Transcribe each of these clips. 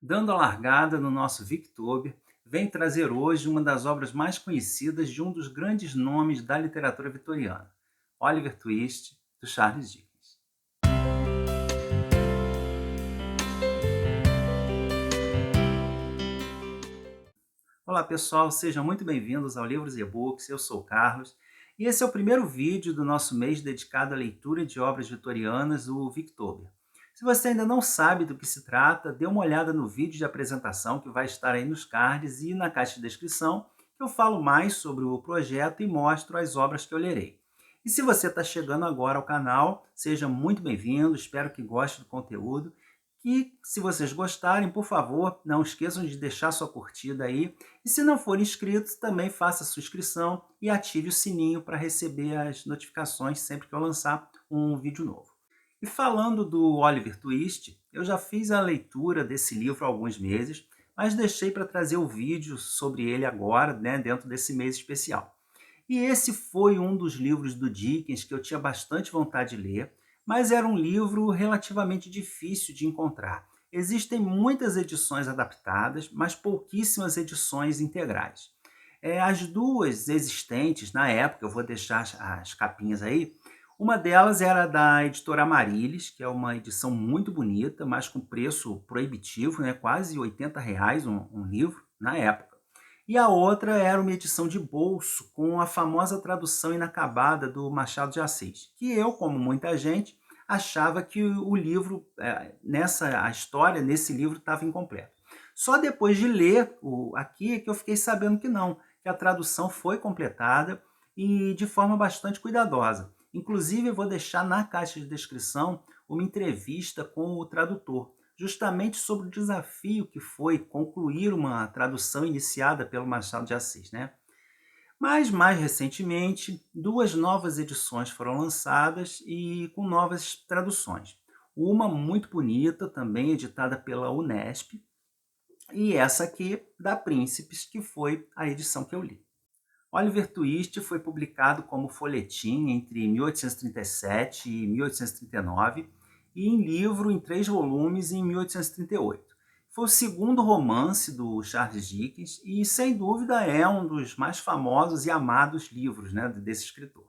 Dando a largada no nosso Victober, vem trazer hoje uma das obras mais conhecidas de um dos grandes nomes da literatura vitoriana, Oliver Twist, do Charles Dickens. Olá pessoal, sejam muito bem-vindos ao Livros e E-Books, eu sou o Carlos, e esse é o primeiro vídeo do nosso mês dedicado à leitura de obras vitorianas, o Victober. Se você ainda não sabe do que se trata, dê uma olhada no vídeo de apresentação que vai estar aí nos cards e na caixa de descrição, que eu falo mais sobre o projeto e mostro as obras que eu lerei. E se você está chegando agora ao canal, seja muito bem-vindo, espero que goste do conteúdo. E se vocês gostarem, por favor, não esqueçam de deixar sua curtida aí. E se não for inscrito, também faça sua inscrição e ative o sininho para receber as notificações sempre que eu lançar um vídeo novo. E falando do Oliver Twist, eu já fiz a leitura desse livro há alguns meses, mas deixei para trazer o vídeo sobre ele agora, dentro desse mês especial. E esse foi um dos livros do Dickens que eu tinha bastante vontade de ler, mas era um livro relativamente difícil de encontrar. Existem muitas edições adaptadas, mas pouquíssimas edições integrais. As duas existentes na época, eu vou deixar as capinhas aí, uma delas era da editora Amaryllis, que é uma edição muito bonita, mas com preço proibitivo, quase R$ 80 um livro na época. E a outra era uma edição de bolso com a famosa tradução inacabada do Machado de Assis, que eu, como muita gente, achava que o livro, a história nesse livro estava incompleta. Só depois de ler aqui é que eu fiquei sabendo que não, que a tradução foi completada e de forma bastante cuidadosa. Inclusive, eu vou deixar na caixa de descrição uma entrevista com o tradutor, justamente sobre o desafio que foi concluir uma tradução iniciada pelo Machado de Assis, Mas, mais recentemente, duas novas edições foram lançadas e com novas traduções. Uma muito bonita, também editada pela Unesp, e essa aqui, da Príncipes, que foi a edição que eu li. Oliver Twist foi publicado como folhetim entre 1837 e 1839 e em livro em 3 volumes em 1838. Foi o segundo romance do Charles Dickens e, sem dúvida, é um dos mais famosos e amados livros desse escritor.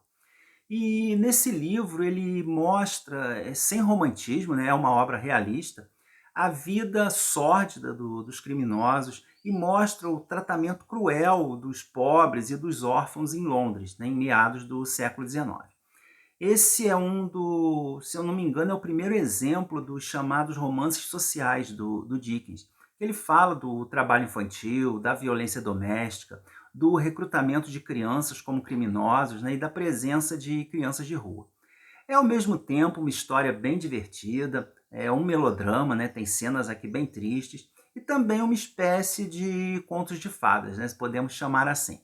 E nesse livro ele mostra, sem romantismo, é uma obra realista, a vida sórdida dos criminosos e mostra o tratamento cruel dos pobres e dos órfãos em Londres, em meados do século XIX. Esse é se eu não me engano, é o primeiro exemplo dos chamados romances sociais do Dickens. Ele fala do trabalho infantil, da violência doméstica, do recrutamento de crianças como criminosos, e da presença de crianças de rua. É ao mesmo tempo uma história bem divertida, é um melodrama, tem cenas aqui bem tristes, e também uma espécie de contos de fadas, se podemos chamar assim.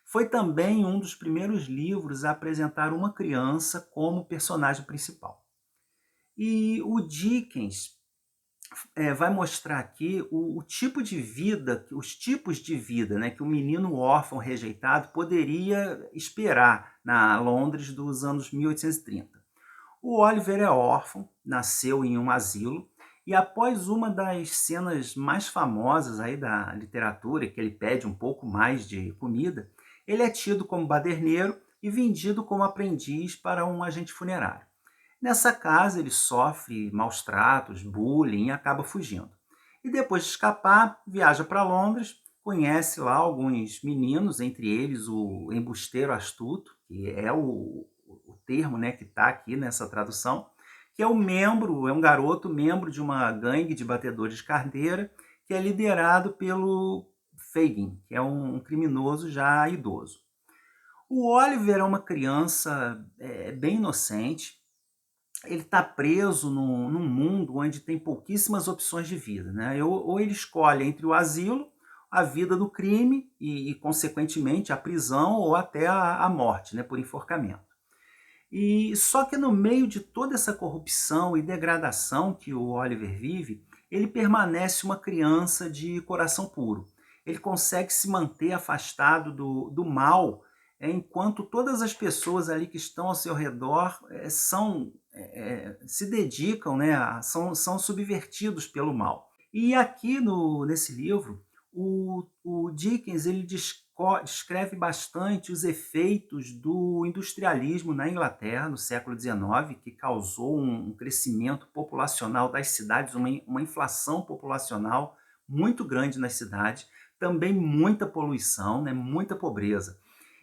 Foi também um dos primeiros livros a apresentar uma criança como personagem principal. E o Dickens vai mostrar aqui o tipo de vida, os tipos de vida que o menino órfão rejeitado poderia esperar na Londres dos anos 1830. O Oliver é órfão, nasceu em um asilo, e após uma das cenas mais famosas aí da literatura, que ele pede um pouco mais de comida, ele é tido como baderneiro e vendido como aprendiz para um agente funerário. Nessa casa ele sofre maus tratos, bullying e acaba fugindo. E depois de escapar, viaja para Londres, conhece lá alguns meninos, entre eles o embusteiro astuto, que é o termo que está aqui nessa tradução, que é um garoto membro de uma gangue de batedores de carteira, que é liderado pelo Fagin, que é um criminoso já idoso. O Oliver é uma criança bem inocente. Ele está preso num mundo onde tem pouquíssimas opções de vida. Ou ele escolhe entre o asilo, a vida do crime e consequentemente, a prisão ou até a morte, por enforcamento. E só que no meio de toda essa corrupção e degradação que o Oliver vive, ele permanece uma criança de coração puro. Ele consegue se manter afastado do mal, enquanto todas as pessoas ali que estão ao seu redor se dedicam, são subvertidos pelo mal. E aqui nesse livro, o Dickens ele descreve bastante os efeitos do industrialismo na Inglaterra, no século XIX, que causou um crescimento populacional das cidades, uma inflação populacional muito grande nas cidades, também muita poluição, né, muita pobreza.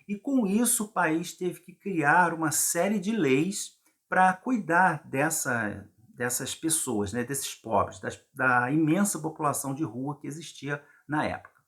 E com isso o país teve que criar uma série de leis para cuidar dessas pessoas, né, desses pobres, da imensa população de rua que existia na época.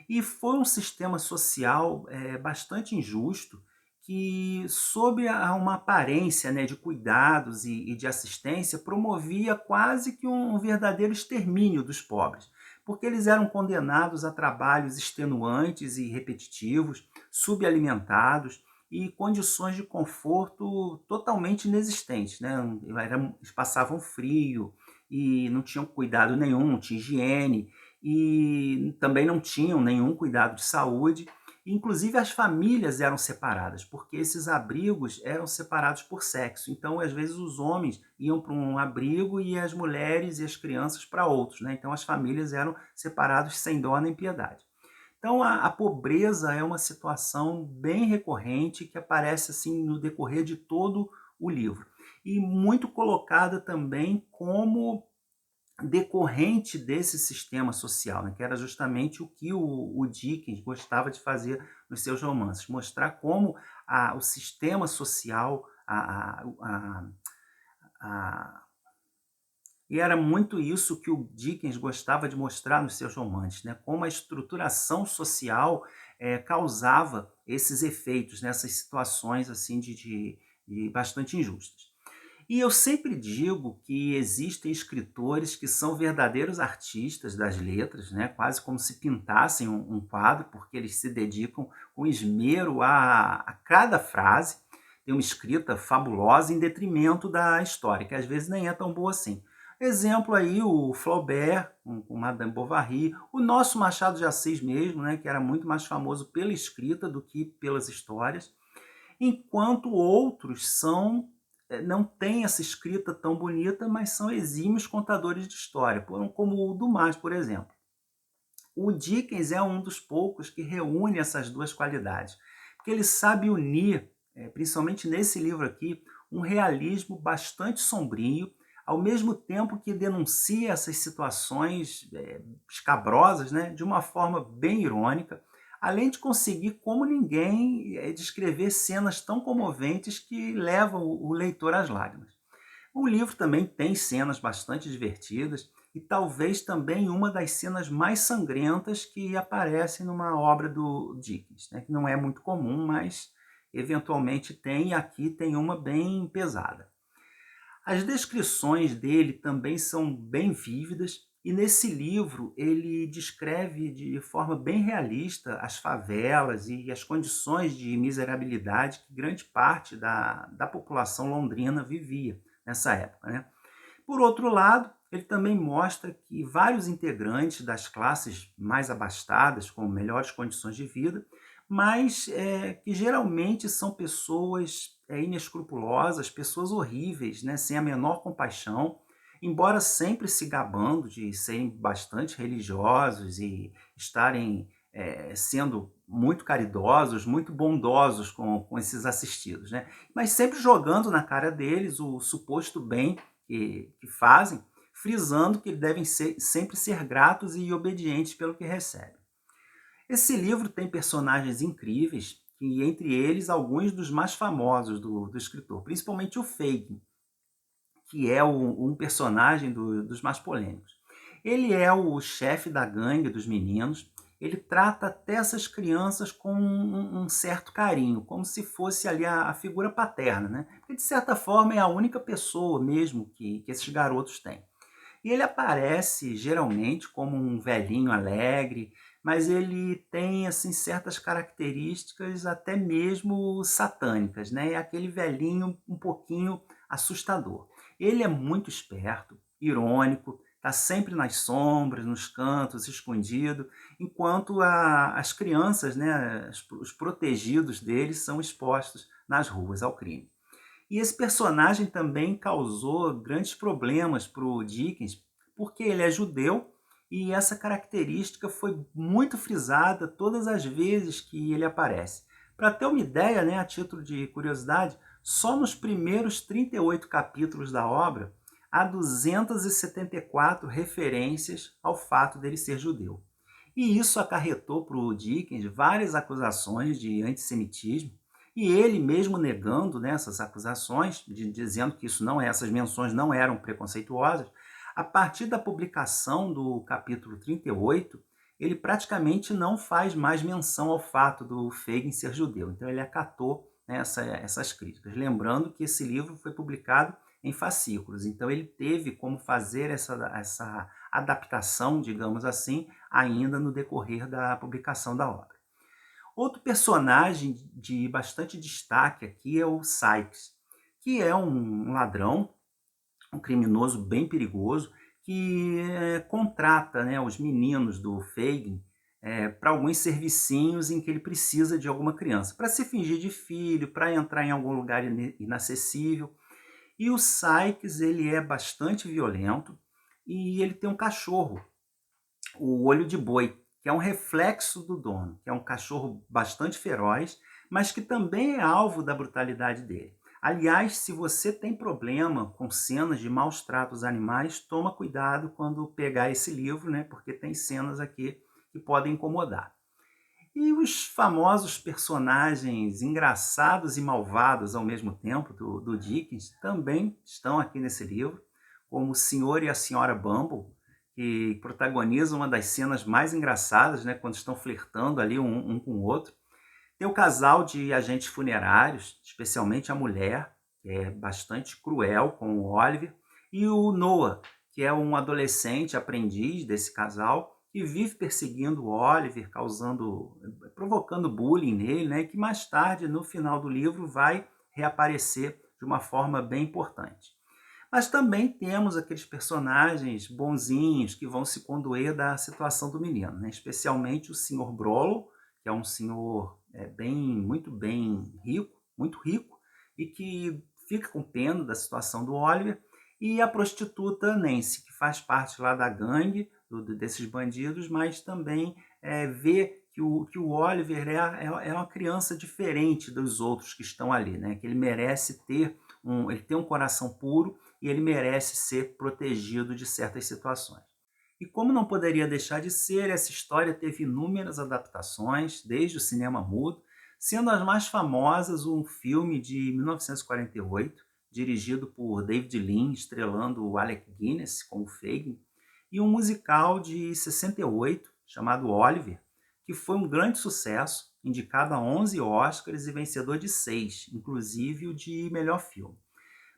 E foi um sistema social bastante injusto, que, sob uma aparência, né, de cuidados e de assistência, promovia quase que um verdadeiro extermínio dos pobres, porque eles eram condenados a trabalhos extenuantes e repetitivos, subalimentados e condições de conforto totalmente inexistentes, né? Eles passavam frio e não tinham cuidado nenhum, não tinha higiene, e também não tinham nenhum cuidado de saúde. Inclusive as famílias eram separadas, porque esses abrigos eram separados por sexo. Então, às vezes, os homens iam para um abrigo e as mulheres e as crianças para outros, né? Então, as famílias eram separadas sem dó nem piedade. Então, a pobreza é uma situação bem recorrente que aparece assim no decorrer de todo o livro. E muito colocada também como decorrente desse sistema social, né, que era justamente o que o Dickens gostava de fazer nos seus romances, mostrar como o sistema social, a, e era muito isso que o Dickens gostava de mostrar nos seus romances, né, como a estruturação social causava esses efeitos nessas situações assim de bastante injustas. E eu sempre digo que existem escritores que são verdadeiros artistas das letras, né? Quase como se pintassem um quadro, porque eles se dedicam com esmero a cada frase, tem uma escrita fabulosa em detrimento da história, que às vezes nem é tão boa assim. Exemplo aí o Flaubert, com Madame Bovary, o nosso Machado de Assis mesmo, né, que era muito mais famoso pela escrita do que pelas histórias, enquanto outros não têm essa escrita tão bonita, mas são exímios contadores de história, como o Dumas, por exemplo. O Dickens é um dos poucos que reúne essas duas qualidades, porque ele sabe unir, principalmente nesse livro aqui, um realismo bastante sombrio, ao mesmo tempo que denuncia essas situações escabrosas, né, de uma forma bem irônica, além de conseguir, como ninguém, descrever cenas tão comoventes que levam o leitor às lágrimas. O livro também tem cenas bastante divertidas e talvez também uma das cenas mais sangrentas que aparecem numa obra do Dickens, né? Que não é muito comum, mas eventualmente tem, e aqui tem uma bem pesada. As descrições dele também são bem vívidas, e nesse livro ele descreve de forma bem realista as favelas e as condições de miserabilidade que grande parte da população londrina vivia nessa época, né? Por outro lado, ele também mostra que vários integrantes das classes mais abastadas, com melhores condições de vida, mas que geralmente são pessoas inescrupulosas, pessoas horríveis, né, sem a menor compaixão, embora sempre se gabando de serem bastante religiosos e estarem sendo muito caridosos, muito bondosos com esses assistidos, né? Mas sempre jogando na cara deles o suposto bem que fazem, frisando que devem sempre ser gratos e obedientes pelo que recebem. Esse livro tem personagens incríveis, e entre eles alguns dos mais famosos do escritor, principalmente o Fagin, que é um personagem dos mais polêmicos. Ele é o chefe da gangue dos meninos, ele trata até essas crianças com um certo carinho, como se fosse ali a figura paterna, né? Porque de certa forma é a única pessoa mesmo que esses garotos têm. E ele aparece geralmente como um velhinho alegre, mas ele tem assim certas características até mesmo satânicas, né? É aquele velhinho um pouquinho assustador. Ele é muito esperto, irônico, está sempre nas sombras, nos cantos, escondido, enquanto as crianças, né, os protegidos dele são expostos nas ruas ao crime. E esse personagem também causou grandes problemas para o Dickens, porque ele é judeu e essa característica foi muito frisada todas as vezes que ele aparece. Para ter uma ideia, né, a título de curiosidade, só nos primeiros 38 capítulos da obra há 274 referências ao fato dele ser judeu. E isso acarretou para o Dickens várias acusações de antissemitismo, e ele mesmo negando, né, essas acusações, dizendo que essas menções não eram preconceituosas. A partir da publicação do capítulo 38, ele praticamente não faz mais menção ao fato do Fagin ser judeu. Então ele acatou, né, essas críticas. Lembrando que esse livro foi publicado em fascículos, então ele teve como fazer essa adaptação, digamos assim, ainda no decorrer da publicação da obra. Outro personagem de bastante destaque aqui é o Sikes, que é um ladrão, um criminoso bem perigoso, que contrata, né, os meninos do Fagin para alguns servicinhos em que ele precisa de alguma criança, para se fingir de filho, para entrar em algum lugar inacessível. E o Sikes, ele é bastante violento e ele tem um cachorro, o Olho de Boi, que é um reflexo do dono, que é um cachorro bastante feroz, mas que também é alvo da brutalidade dele. Aliás, se você tem problema com cenas de maus tratos animais, toma cuidado quando pegar esse livro, né? Porque tem cenas aqui que podem incomodar. E os famosos personagens engraçados e malvados ao mesmo tempo do Dickens também estão aqui nesse livro, como o Senhor e a Senhora Bumble, que protagonizam uma das cenas mais engraçadas, né, quando estão flertando ali um com o outro. Tem o casal de agentes funerários, especialmente a mulher, que é bastante cruel com o Oliver, e o Noah, que é um adolescente aprendiz desse casal, que vive perseguindo o Oliver, provocando bullying nele, né, e que mais tarde, no final do livro, vai reaparecer de uma forma bem importante. Mas também temos aqueles personagens bonzinhos que vão se condoer da situação do menino, né? Especialmente o Sr. Brollo, que é um senhor muito bem rico, muito rico, e que fica com pena da situação do Oliver, e a prostituta Nancy, que faz parte lá da gangue desses bandidos, mas também vê que o Oliver é uma criança diferente dos outros que estão ali, né? Que ele merece ter ele tem um coração puro e ele merece ser protegido de certas situações. E como não poderia deixar de ser, essa história teve inúmeras adaptações, desde o cinema mudo, sendo as mais famosas um filme de 1948, dirigido por David Lean, estrelando o Alec Guinness como Fagin, e um musical de 68, chamado Oliver, que foi um grande sucesso, indicado a 11 Oscars e vencedor de 6, inclusive o de melhor filme.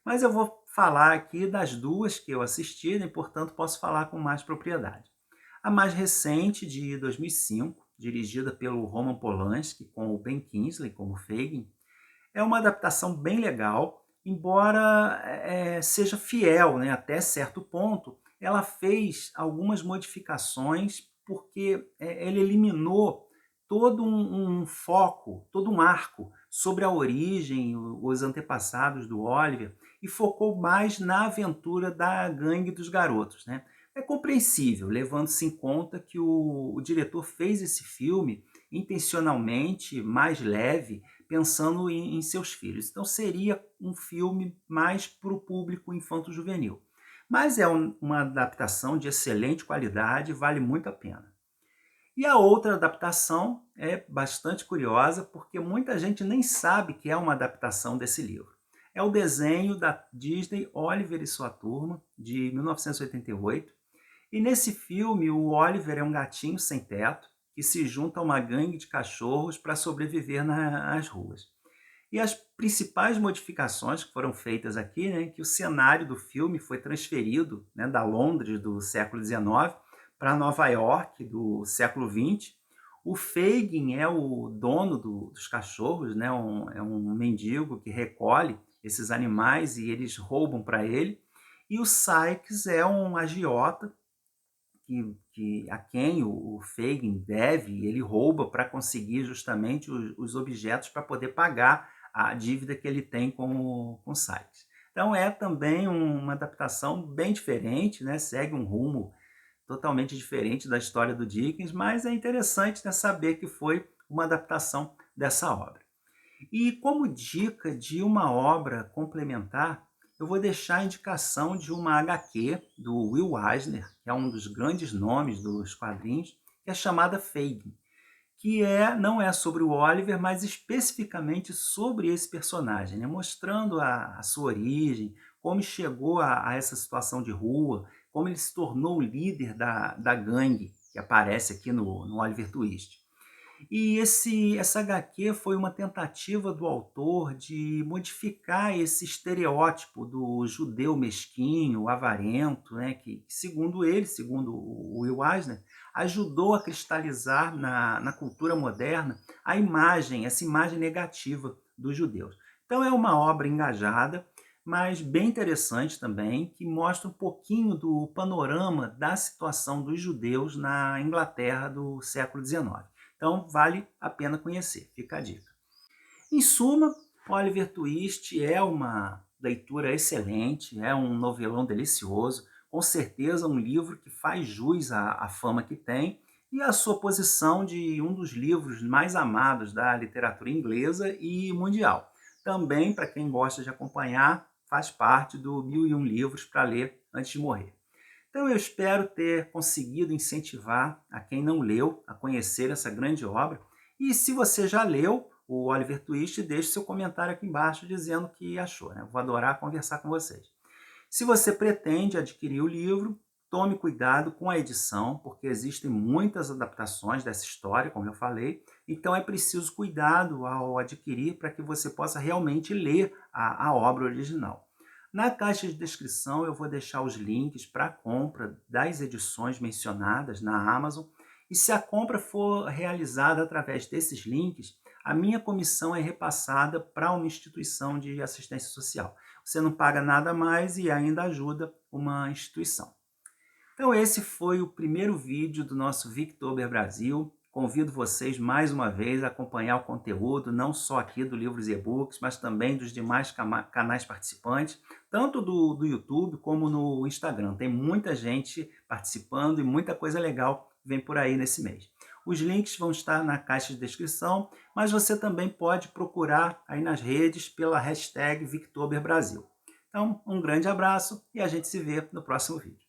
Mas eu vou falar aqui das duas que eu assisti, né, e portanto posso falar com mais propriedade. A mais recente, de 2005, dirigida pelo Roman Polanski, com o Ben Kingsley como Fagin, é uma adaptação bem legal, embora seja fiel, né, até certo ponto. Ela fez algumas modificações porque ele eliminou todo um foco, todo um arco sobre a origem, os antepassados do Oliver, e focou mais na aventura da gangue dos garotos, né? É compreensível, levando-se em conta que o diretor fez esse filme intencionalmente mais leve, pensando em seus filhos. Então seria um filme mais para o público infanto-juvenil. Mas é uma adaptação de excelente qualidade, vale muito a pena. E a outra adaptação é bastante curiosa, porque muita gente nem sabe que é uma adaptação desse livro. É o desenho da Disney Oliver e Sua Turma, de 1988. E nesse filme, o Oliver é um gatinho sem teto que se junta a uma gangue de cachorros para sobreviver nas ruas. E as principais modificações que foram feitas aqui, né, que o cenário do filme foi transferido, né, da Londres do século XIX para Nova York do século XX. O Fagin é o dono dos cachorros, né, é um mendigo que recolhe esses animais e eles roubam para ele. E o Sikes é um agiota a quem o Fagin deve, ele rouba para conseguir justamente os objetos para poder pagar a dívida que ele tem com o Sykes. Então é também uma adaptação bem diferente, né? Segue um rumo totalmente diferente da história do Dickens, mas é interessante, né, saber que foi uma adaptação dessa obra. E como dica de uma obra complementar, eu vou deixar a indicação de uma HQ do Will Eisner, que é um dos grandes nomes dos quadrinhos, que é chamada Fagin, que não é sobre o Oliver, mas especificamente sobre esse personagem, né? Mostrando a sua origem, como chegou a essa situação de rua, como ele se tornou o líder da gangue que aparece aqui no Oliver Twist. E essa HQ foi uma tentativa do autor de modificar esse estereótipo do judeu mesquinho, avarento, né, que segundo ele, segundo o Will Eisner, ajudou a cristalizar na cultura moderna essa imagem negativa dos judeus. Então é uma obra engajada, mas bem interessante também, que mostra um pouquinho do panorama da situação dos judeus na Inglaterra do século XIX. Então, vale a pena conhecer, fica a dica. Em suma, Oliver Twist é uma leitura excelente, é um novelão delicioso, com certeza um livro que faz jus à fama que tem e à sua posição de um dos livros mais amados da literatura inglesa e mundial. Também, para quem gosta de acompanhar, faz parte do 1001 livros para ler antes de morrer. Então eu espero ter conseguido incentivar a quem não leu a conhecer essa grande obra. E se você já leu o Oliver Twist, deixe seu comentário aqui embaixo dizendo o que achou, né? Vou adorar conversar com vocês. Se você pretende adquirir o livro, tome cuidado com a edição, porque existem muitas adaptações dessa história, como eu falei, então é preciso cuidado ao adquirir para que você possa realmente ler a obra original. Na caixa de descrição eu vou deixar os links para a compra das edições mencionadas na Amazon, e se a compra for realizada através desses links, a minha comissão é repassada para uma instituição de assistência social. Você não paga nada mais e ainda ajuda uma instituição. Então esse foi o primeiro vídeo do nosso Victober Brasil. Convido vocês mais uma vez a acompanhar o conteúdo, não só aqui do Livros e E-Books, mas também dos demais canais participantes, tanto do YouTube como no Instagram. Tem muita gente participando e muita coisa legal vem por aí nesse mês. Os links vão estar na caixa de descrição, mas você também pode procurar aí nas redes pela hashtag Victober Brasil. Então, um grande abraço e a gente se vê no próximo vídeo.